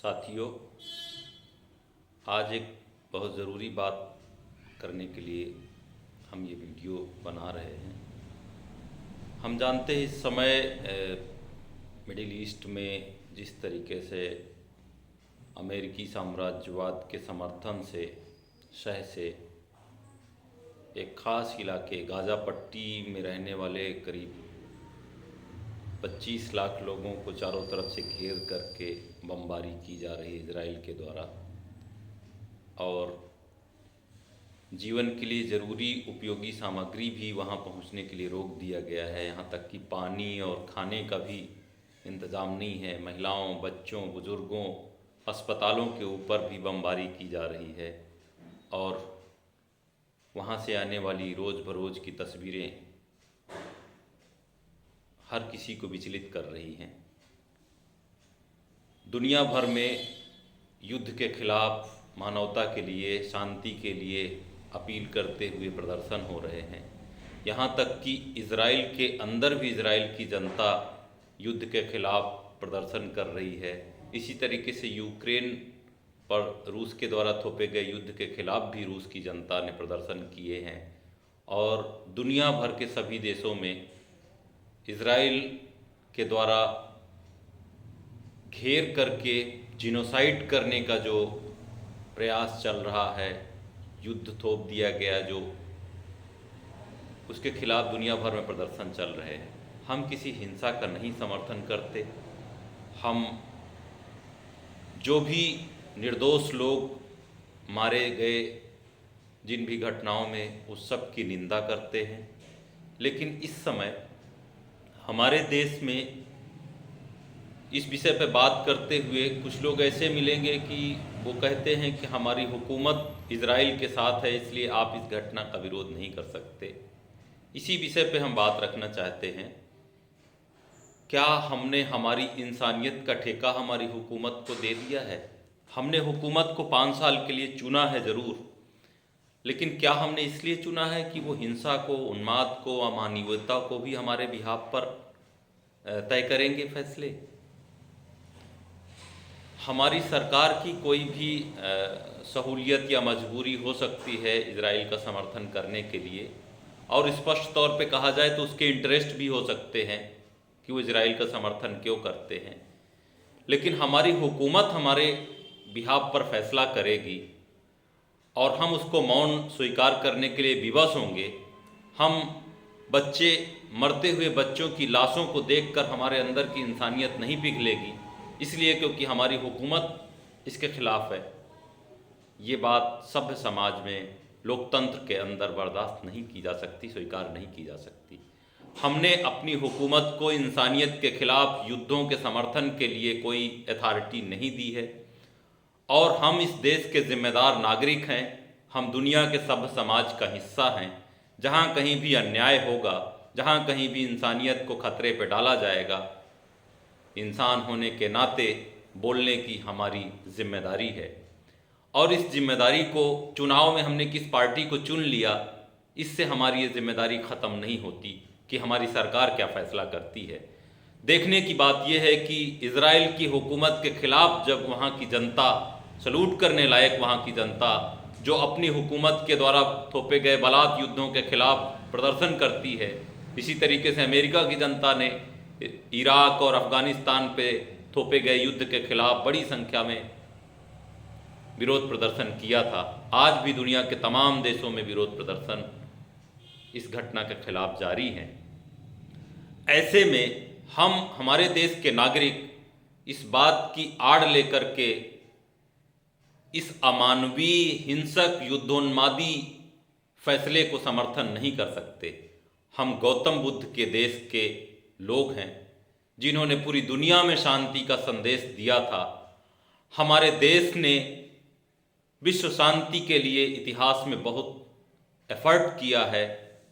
साथियों, आज एक बहुत ज़रूरी बात करने के लिए हम ये वीडियो बना रहे हैं। हम जानते हैं इस समय मिडिल ईस्ट में जिस तरीके से अमेरिकी साम्राज्यवाद के समर्थन से शह से एक ख़ास इलाके गाज़ा पट्टी में रहने वाले करीब 25 लाख लोगों को चारों तरफ से घेर करके बमबारी की जा रही है इजराइल के द्वारा, और जीवन के लिए ज़रूरी उपयोगी सामग्री भी वहां पहुंचने के लिए रोक दिया गया है। यहाँ तक कि पानी और खाने का भी इंतज़ाम नहीं है। महिलाओं, बच्चों, बुज़ुर्गों, अस्पतालों के ऊपर भी बमबारी की जा रही है और वहाँ से आने वाली रोज़ बरोज़ की तस्वीरें हर किसी को विचलित कर रही हैं। दुनिया भर में युद्ध के खिलाफ, मानवता के लिए, शांति के लिए अपील करते हुए प्रदर्शन हो रहे हैं। यहाँ तक कि इजराइल के अंदर भी इजराइल की जनता युद्ध के खिलाफ प्रदर्शन कर रही है। इसी तरीके से यूक्रेन पर रूस के द्वारा थोपे गए युद्ध के खिलाफ भी रूस की जनता ने प्रदर्शन किए हैं। और दुनिया भर के सभी देशों में इजराइल के द्वारा घेर करके जिनोसाइड करने का जो प्रयास चल रहा है, युद्ध थोप दिया गया जो, उसके खिलाफ दुनिया भर में प्रदर्शन चल रहे हैं। हम किसी हिंसा का नहीं समर्थन करते। हम जो भी निर्दोष लोग मारे गए जिन भी घटनाओं में, उस सब की निंदा करते हैं। लेकिन इस समय हमारे देश में इस विषय पर बात करते हुए कुछ लोग ऐसे मिलेंगे कि वो कहते हैं कि हमारी हुकूमत इजराइल के साथ है, इसलिए आप इस घटना का विरोध नहीं कर सकते। इसी विषय पे हम बात रखना चाहते हैं। क्या हमने हमारी इंसानियत का ठेका हमारी हुकूमत को दे दिया है? हमने हुकूमत को 5 साल के लिए चुना है ज़रूर, लेकिन क्या हमने इसलिए चुना है कि वो हिंसा को, उन्माद को, अमानवीयता को भी हमारे बिहाफ पर तय करेंगे फैसले? हमारी सरकार की कोई भी सहूलियत या मजबूरी हो सकती है इजराइल का समर्थन करने के लिए, और स्पष्ट तौर पे कहा जाए तो उसके इंटरेस्ट भी हो सकते हैं कि वो इजराइल का समर्थन क्यों करते हैं। लेकिन हमारी हुकूमत हमारे बिहाफ पर फैसला करेगी और हम उसको मौन स्वीकार करने के लिए विवश होंगे। हम बच्चे, मरते हुए बच्चों की लाशों को देखकर हमारे अंदर की इंसानियत नहीं पिघलेगी, इसलिए क्योंकि हमारी हुकूमत इसके खिलाफ है। ये बात सभ्य समाज में, लोकतंत्र के अंदर बर्दाश्त नहीं की जा सकती, स्वीकार नहीं की जा सकती। हमने अपनी हुकूमत को इंसानियत के खिलाफ युद्धों के समर्थन के लिए कोई अथॉरिटी नहीं दी है, और हम इस देश के जिम्मेदार नागरिक हैं। हम दुनिया के सभ्य समाज का हिस्सा हैं। जहाँ कहीं भी अन्याय होगा, जहाँ कहीं भी इंसानियत को खतरे पर डाला जाएगा, इंसान होने के नाते बोलने की हमारी जिम्मेदारी है। और इस जिम्मेदारी को, चुनाव में हमने किस पार्टी को चुन लिया, इससे हमारी ये जिम्मेदारी ख़त्म नहीं होती कि हमारी सरकार क्या फ़ैसला करती है। देखने की बात यह है कि इजराइल की हुकूमत के खिलाफ जब वहाँ की जनता, सलूट करने लायक वहाँ की जनता जो अपनी हुकूमत के द्वारा थोपे गए बलात् युद्धों के खिलाफ प्रदर्शन करती है, इसी तरीके से अमेरिका की जनता ने इराक और अफ़गानिस्तान पे थोपे गए युद्ध के खिलाफ बड़ी संख्या में विरोध प्रदर्शन किया था। आज भी दुनिया के तमाम देशों में विरोध प्रदर्शन इस घटना के खिलाफ जारी हैं। ऐसे में हम, हमारे देश के नागरिक, इस बात की आड़ लेकर के इस अमानवीय, हिंसक, युद्धोन्मादी फैसले को समर्थन नहीं कर सकते। हम गौतम बुद्ध के देश के लोग हैं जिन्होंने पूरी दुनिया में शांति का संदेश दिया था। हमारे देश ने विश्व शांति के लिए इतिहास में बहुत एफर्ट किया है,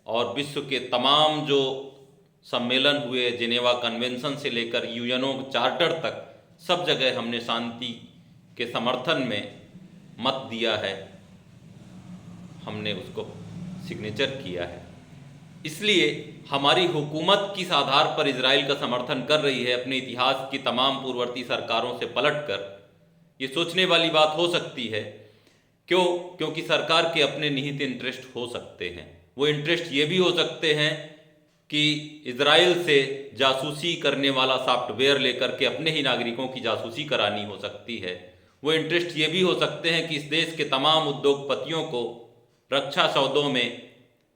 और विश्व के तमाम जो सम्मेलन हुए, जिनेवा कन्वेंशन से लेकर यूएनओ चार्टर तक, सब जगह हमने शांति के समर्थन में मत दिया है, हमने उसको सिग्नेचर किया है। इसलिए हमारी हुकूमत किस आधार पर इजराइल का समर्थन कर रही है, अपने इतिहास की तमाम पूर्ववर्ती सरकारों से पलटकर, ये सोचने वाली बात हो सकती है। क्यों? क्योंकि सरकार के अपने निहित इंटरेस्ट हो सकते हैं। वो इंटरेस्ट ये भी हो सकते हैं कि इजराइल से जासूसी करने वाला सॉफ्टवेयर लेकर के अपने ही नागरिकों की जासूसी करानी हो सकती है। वो इंटरेस्ट ये भी हो सकते हैं कि इस देश के तमाम उद्योगपतियों को रक्षा सौदों में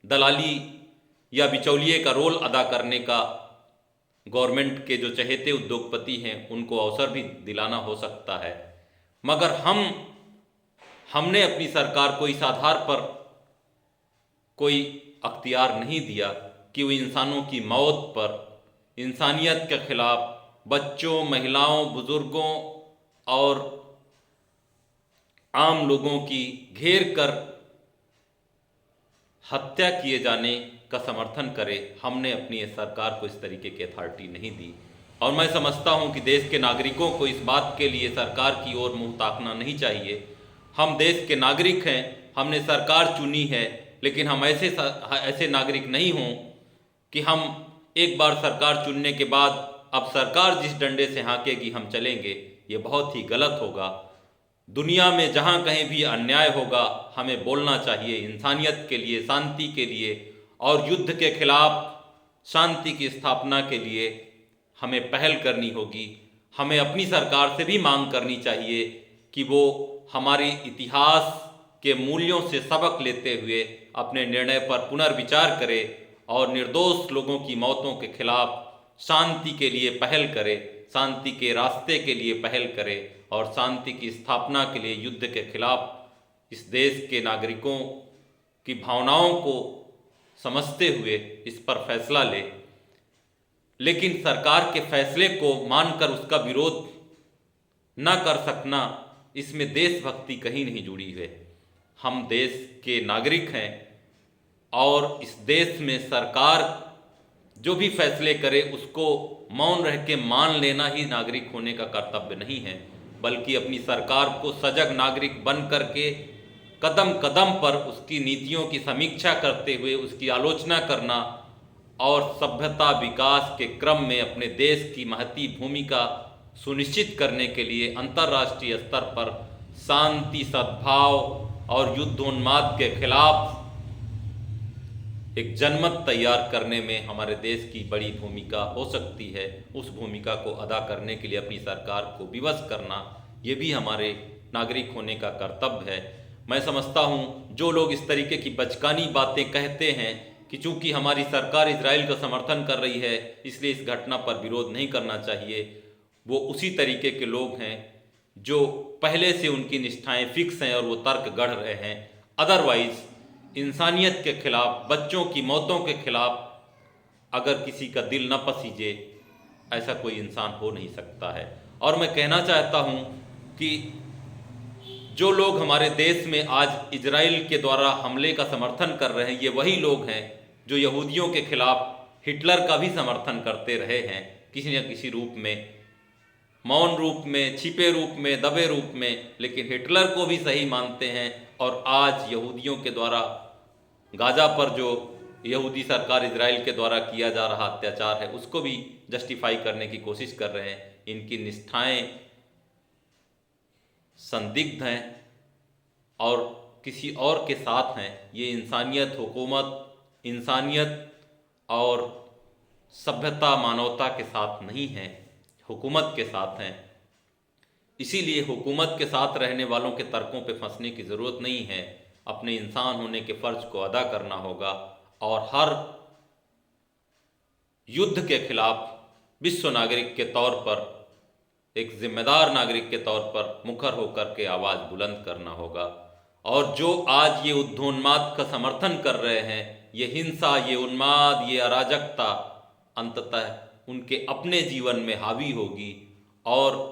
दलाली या बिचौलिए का रोल अदा करने का गवर्नमेंट के जो चहेते उद्योगपति हैं उनको अवसर भी दिलाना हो सकता है। मगर हमने अपनी सरकार को इस आधार पर कोई अख्तियार नहीं दिया कि वो इंसानों की मौत पर, इंसानियत के खिलाफ बच्चों, महिलाओं, बुजुर्गों और आम लोगों की घेर कर हत्या किए जाने का समर्थन करे। हमने अपनी सरकार को इस तरीके की अथॉरिटी नहीं दी। और मैं समझता हूं कि देश के नागरिकों को इस बात के लिए सरकार की ओर मुंह ताकना नहीं चाहिए। हम देश के नागरिक हैं, हमने सरकार चुनी है, लेकिन हम ऐसे नागरिक नहीं हों कि हम एक बार सरकार चुनने के बाद अब सरकार जिस डंडे से हाँकेगी हम चलेंगे। ये बहुत ही गलत होगा। दुनिया में जहाँ कहीं भी अन्याय होगा हमें बोलना चाहिए, इंसानियत के लिए, शांति के लिए और युद्ध के खिलाफ शांति की स्थापना के लिए हमें पहल करनी होगी। हमें अपनी सरकार से भी मांग करनी चाहिए कि वो हमारे इतिहास के मूल्यों से सबक लेते हुए अपने निर्णय पर पुनर्विचार करे और निर्दोष लोगों की मौतों के खिलाफ शांति के लिए पहल करे, शांति के रास्ते के लिए पहल करे और शांति की स्थापना के लिए युद्ध के खिलाफ इस देश के नागरिकों की भावनाओं को समझते हुए इस पर फैसला ले। लेकिन सरकार के फैसले को मानकर उसका विरोध न कर सकना, इसमें देशभक्ति कहीं नहीं जुड़ी है। हम देश के नागरिक हैं और इस देश में सरकार जो भी फैसले करे उसको मौन रह के मान लेना ही नागरिक होने का कर्तव्य नहीं है, बल्कि अपनी सरकार को सजग नागरिक बन करके कदम कदम पर उसकी नीतियों की समीक्षा करते हुए उसकी आलोचना करना और सभ्यता विकास के क्रम में अपने देश की महती भूमिका सुनिश्चित करने के लिए अंतर्राष्ट्रीय स्तर पर शांति, सद्भाव और युद्धोन्माद के खिलाफ एक जनमत तैयार करने में हमारे देश की बड़ी भूमिका हो सकती है। उस भूमिका को अदा करने के लिए अपनी सरकार को विवश करना, ये भी हमारे नागरिक होने का कर्तव्य है। मैं समझता हूँ जो लोग इस तरीके की बचकानी बातें कहते हैं कि चूंकि हमारी सरकार इजराइल का समर्थन कर रही है इसलिए इस घटना पर विरोध नहीं करना चाहिए, वो उसी तरीके के लोग हैं जो पहले से उनकी निष्ठाएं फिक्स हैं और वो तर्क गढ़ रहे हैं। अदरवाइज इंसानियत के खिलाफ, बच्चों की मौतों के खिलाफ अगर किसी का दिल न पसीजे, ऐसा कोई इंसान हो नहीं सकता है। और मैं कहना चाहता हूँ कि जो लोग हमारे देश में आज इजराइल के द्वारा हमले का समर्थन कर रहे हैं, ये वही लोग हैं जो यहूदियों के खिलाफ हिटलर का भी समर्थन करते रहे हैं, किसी न किसी रूप में, मौन रूप में, छिपे रूप में, दबे रूप में, लेकिन हिटलर को भी सही मानते हैं। और आज यहूदियों के द्वारा गाजा पर जो यहूदी सरकार इजराइल के द्वारा किया जा रहा अत्याचार है उसको भी जस्टिफाई करने की कोशिश कर रहे हैं। इनकी निष्ठाएं संदिग्ध हैं और किसी और के साथ हैं। ये इंसानियत, हुकूमत, इंसानियत और सभ्यता, मानवता के साथ नहीं हैं, हुकूमत के साथ हैं। इसीलिए हुकूमत के साथ रहने वालों के तर्कों पे फंसने की ज़रूरत नहीं है। अपने इंसान होने के फ़र्ज को अदा करना होगा और हर युद्ध के खिलाफ विश्व नागरिक के तौर पर, एक जिम्मेदार नागरिक के तौर पर मुखर होकर के आवाज़ बुलंद करना होगा। और जो आज ये युद्धोन्माद का समर्थन कर रहे हैं, ये हिंसा, ये उन्माद, ये अराजकता अंततः उनके अपने जीवन में हावी होगी और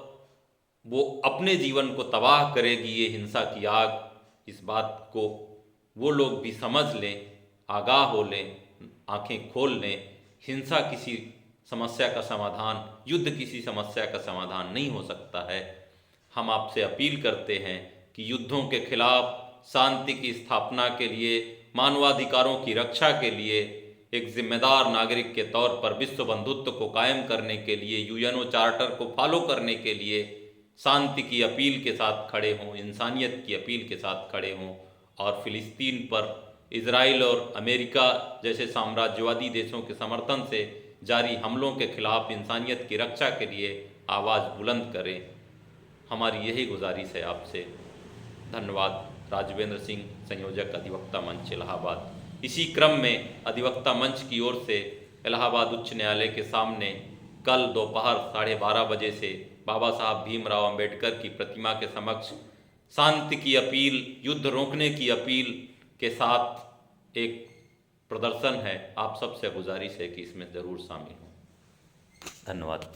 वो अपने जीवन को तबाह करेगी ये हिंसा की आग। इस बात को वो लोग भी समझ लें, आगाह हो लें, आंखें खोल लें। हिंसा किसी समस्या का समाधान, युद्ध किसी समस्या का समाधान नहीं हो सकता है। हम आपसे अपील करते हैं कि युद्धों के खिलाफ, शांति की स्थापना के लिए, मानवाधिकारों की रक्षा के लिए एक जिम्मेदार नागरिक के तौर पर विश्व बंधुत्व को कायम करने के लिए, यूएनओ चार्टर को फॉलो करने के लिए शांति की अपील के साथ खड़े हों, इंसानियत की अपील के साथ खड़े हों और फ़िलिस्तीन पर इजराइल और अमेरिका जैसे साम्राज्यवादी देशों के समर्थन से जारी हमलों के खिलाफ इंसानियत की रक्षा के लिए आवाज़ बुलंद करें। हमारी यही गुजारिश है आपसे। धन्यवाद। राजवेंद्र सिंह, संयोजक अधिवक्ता मंच इलाहाबाद। इसी क्रम में अधिवक्ता मंच की ओर से इलाहाबाद उच्च न्यायालय के सामने कल दोपहर 12:30 बजे से बाबा साहब भीमराव अंबेडकर की प्रतिमा के समक्ष शांति की अपील, युद्ध रोकने की अपील के साथ एक प्रदर्शन है। आप सबसे गुजारिश है कि इसमें ज़रूर शामिल हों। धन्यवाद।